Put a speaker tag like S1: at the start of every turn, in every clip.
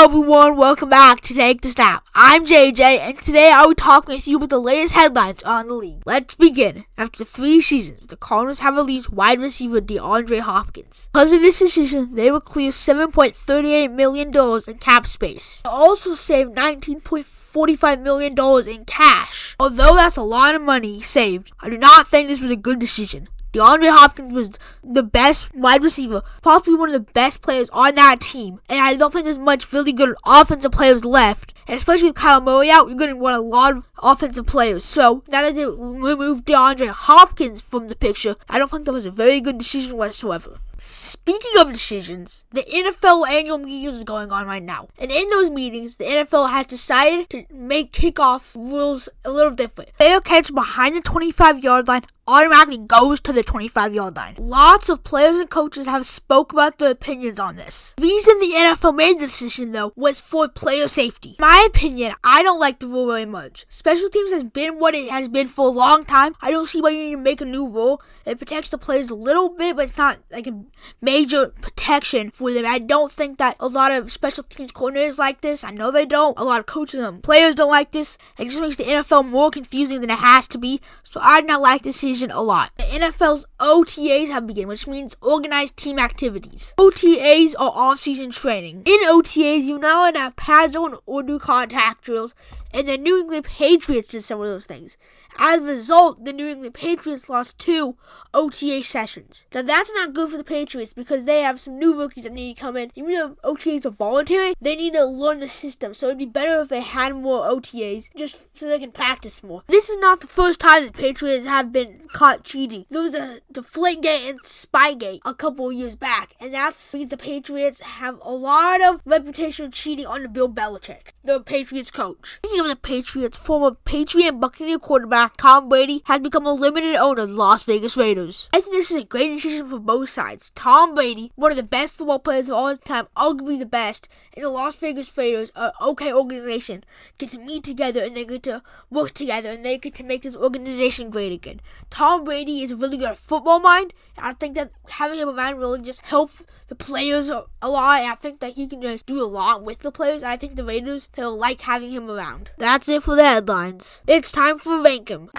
S1: everyone, welcome back to Take the Snap. I'm JJ, and today I will be talking with you about the latest headlines on the league. Let's begin. After 3 seasons, the Cardinals have released wide receiver DeAndre Hopkins. Because of this decision, they will clear $7.38 million in cap space. They'll also save $19.45 million in cash. Although that's a lot of money saved, I do not think this was a good decision. DeAndre Hopkins was the best wide receiver, possibly one of the best players on that team, and I don't think there's much really good offensive players left. And especially with Kyle Murray out, you're going to want a lot of offensive players. So now that they removed DeAndre Hopkins from the picture, I don't think that was a very good decision whatsoever. Speaking of decisions, the NFL annual meetings is going on right now. And in those meetings, the NFL has decided to make kickoff rules a little different. Player catch behind the 25-yard line automatically goes to the 25-yard line. Lots of players and coaches have spoke about their opinions on this. The reason the NFL made the decision, though, was for player safety. In my opinion, I don't like the rule very much. Special teams has been what it has been for a long time. I don't see why you need to make a new rule. It protects the players a little bit, but it's not like a major protection for them. I don't think that a lot of special teams coordinators like this. I know they don't. A lot of coaches and players don't like this. It just makes the NFL more confusing than it has to be. So I do not like this decision a lot. The NFL's OTAs have begun, which means organized team activities. OTAs are off-season training. In OTAs, you now have pads on or do contact drills, and the New England Patriots did some of those things. As a result, the New England Patriots lost 2 OTA sessions. Now, that's not good for the Patriots because they have some new rookies that need to come in. Even though OTAs are voluntary, they need to learn the system. So it'd be better if they had more OTAs just so they can practice more. This is not the first time the Patriots have been caught cheating. There was a Deflategate and Spygate a couple of years back. And that's because the Patriots have a lot of reputation of cheating under Bill Belichick, the Patriots coach. Speaking of the Patriots, former Patriot and Buccaneer quarterback Tom Brady has become a limited owner of the Las Vegas Raiders. I think this is a great decision for both sides. Tom Brady, one of the best football players of all time, arguably the best, and the Las Vegas Raiders, an okay organization, get to meet together and they get to work together and they get to make this organization great again. Tom Brady is a really good football mind, and I think that having him around really just helps the players a lot, and I think that he can just do a lot with the players. I think the Raiders, they'll like having him around. That's it for the headlines. It's time for Rank 'em.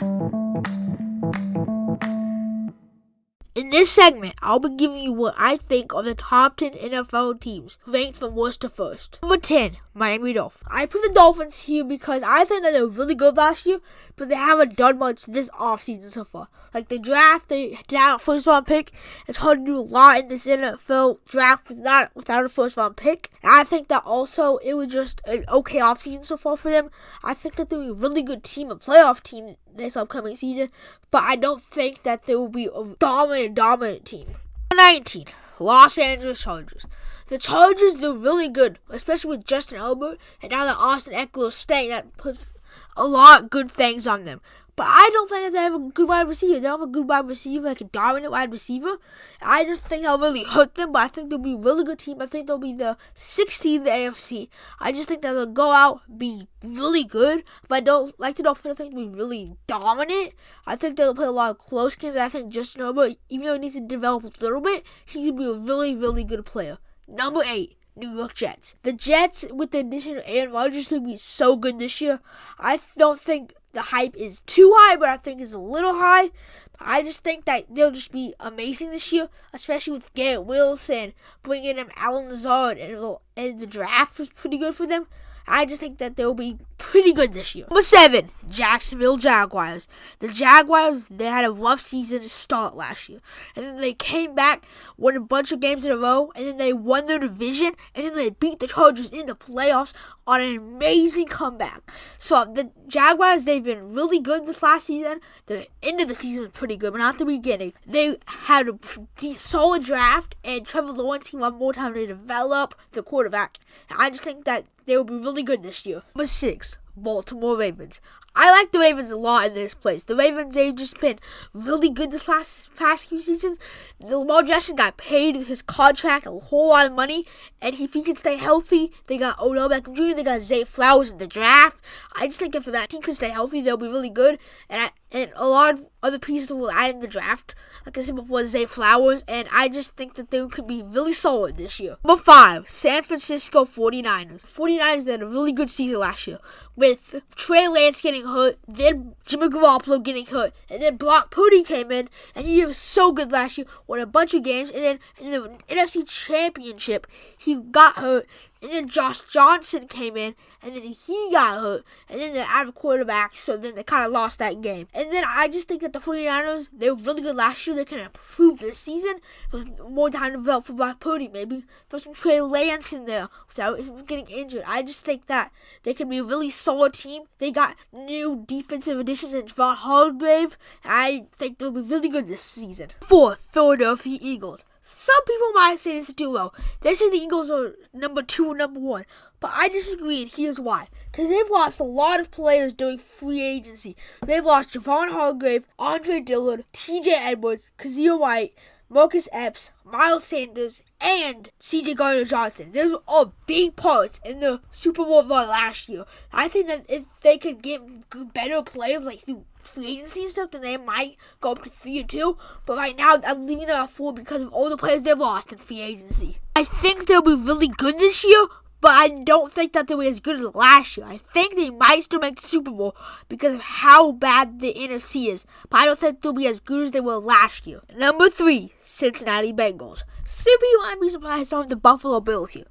S1: In this segment, I'll be giving you what I think are the top 10 NFL teams, ranked from worst to first. Number 10, Miami Dolphins. I put the Dolphins here because I think that they were really good last year, but they haven't done much this offseason so far. Like the draft, they had a first round pick. It's hard to do a lot in this NFL draft without a first round pick. And I think that also it was just an okay offseason so far for them. I think that they'll be a really good team, a playoff team this upcoming season, but I don't think that they will be a dominant team. 19, Los Angeles Chargers. The Chargers, they're really good, especially with Justin Herbert, and now that Austin Eckler is staying, that puts a lot of good things on them. But I don't think that they have a good wide receiver. They don't have a good wide receiver, like a dominant wide receiver. I just think that'll really hurt them, but I think they'll be a really good team. I think they'll be the 6th team in the AFC. I just think that they'll go out, be really good, but I don't think they'll be really dominant. I think they'll play a lot of close games. I think Justin Herbert, even though he needs to develop a little bit, he could be a really, really good player. Number 8. New York Jets. The Jets, with the addition of Aaron Rodgers, will be so good this year. I don't think the hype is too high, but I think it's a little high. I just think that they'll just be amazing this year, especially with Garrett Wilson, bringing in Allen Lazard, and the draft was pretty good for them. I just think that they'll be pretty good this year. Number 7, Jacksonville Jaguars. The Jaguars, they had a rough season to start last year. And then they came back, won a bunch of games in a row, and then they won their division, and then they beat the Chargers in the playoffs on an amazing comeback. So the Jaguars, they've been really good this last season. The end of the season was pretty good, but not the beginning. They had a solid draft, and Trevor Lawrence, he want more time to develop the quarterback. And I just think that they will be really good this year. Number 6, Baltimore Ravens. I like the Ravens a lot in this place. The Ravens, they've just been really good this past few seasons. Lamar Jackson got paid his contract a whole lot of money, and if he can stay healthy, they got Odell Beckham Jr., they got Zay Flowers in the draft. I just think if that team can stay healthy, they'll be really good. And and a lot of other pieces will add in the draft. Like I said before, Zay Flowers, and I just think that they could be really solid this year. Number 5, San Francisco 49ers. 49ers had a really good season last year, with Trey Lance getting hurt, then Jimmy Garoppolo getting hurt, and then Brock Purdy came in, and he was so good last year, won a bunch of games, and then in the NFC Championship, he got hurt, and then Josh Johnson came in, and then he got hurt, and then they're out of quarterback, so then they kind of lost that game. And then I just think that the 49ers, they were really good last year. They can improve this season with more time to develop for Brock Purdy, maybe throw some Trey Lance in there without him getting injured. I just think that they can be a really solid team. They got new defensive additions in Javon Hargrave. I think they'll be really good this season. 4, Philadelphia Eagles. Some people might say this is too low. They say the Eagles are number 2 and number 1. But I disagree, and here's why. Because they've lost a lot of players during free agency. They've lost Javon Hargrave, Andre Dillard, TJ Edwards, Kazir White, Marcus Epps, Miles Sanders, and CJ Gardner-Johnson. Those are all big parts in the Super Bowl run last year. I think that if they could get better players like through free agency and stuff, then they might go up to 3 and 2. But right now, I'm leaving them at 4 because of all the players they've lost in free agency. I think they'll be really good this year, but I don't think that they'll be as good as last year. I think they might still make the Super Bowl because of how bad the NFC is. But I don't think they'll be as good as they were last year. Number 3, Cincinnati Bengals. Some people might be surprised on the Buffalo Bills here.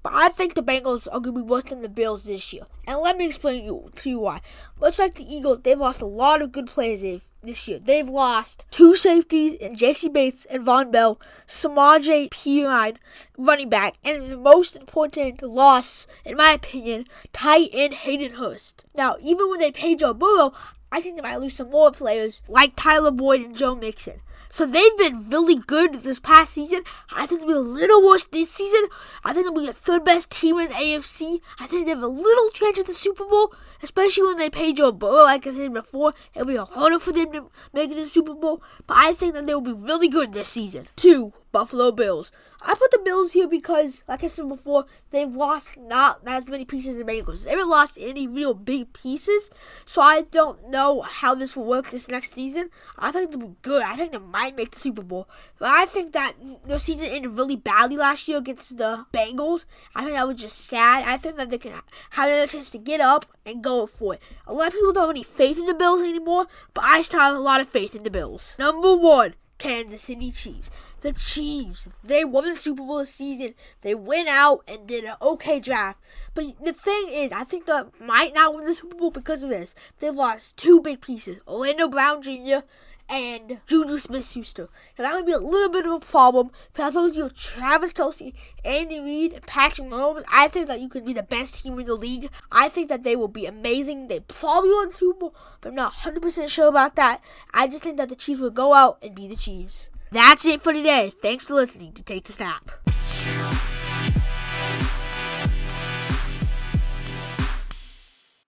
S1: But I think the Bengals are going to be worse than the Bills this year. And let me explain to you why. Much like the Eagles, they've lost a lot of good players this year. They've lost 2 safeties in Jesse Bates and Von Bell, Samaje Perine, running back, and the most important loss, in my opinion, tight end Hayden Hurst. Now, even when they pay Joe Burrow, I think they might lose some more players like Tyler Boyd and Joe Mixon. So they've been really good this past season. I think they'll be a little worse this season. I think they'll be the 3rd best team in the AFC. I think they have a little chance at the Super Bowl, especially when they pay Joe Burrow. Like I said before, it'll be harder for them to make it to the Super Bowl. But I think that they'll be really good this season. 2, Buffalo Bills. I put the Bills here because, like I said before, they've lost not as many pieces as the Bengals. They haven't lost any real big pieces, so I don't know how this will work this next season. I think they'll be good. I think they might make the Super Bowl. But I think that their season ended really badly last year against the Bengals. I think that was just sad. I think that they can have another chance to get up and go for it. A lot of people don't have any faith in the Bills anymore, but I still have a lot of faith in the Bills. Number 1, Kansas City Chiefs. The Chiefs, they won the Super Bowl this season. They went out and did an okay draft. But the thing is, I think they might not win the Super Bowl because of this. They've lost 2 big pieces, Orlando Brown Jr. and Juju Smith-Schuster. Now, that would be a little bit of a problem. But I told you, Travis Kelce, Andy Reid, and Patrick Mahomes, I think that you could be the best team in the league. I think that they will be amazing. They probably won the Super Bowl, but I'm not 100% sure about that. I just think that the Chiefs will go out and be the Chiefs. That's it for today. Thanks for listening to Take the Snap.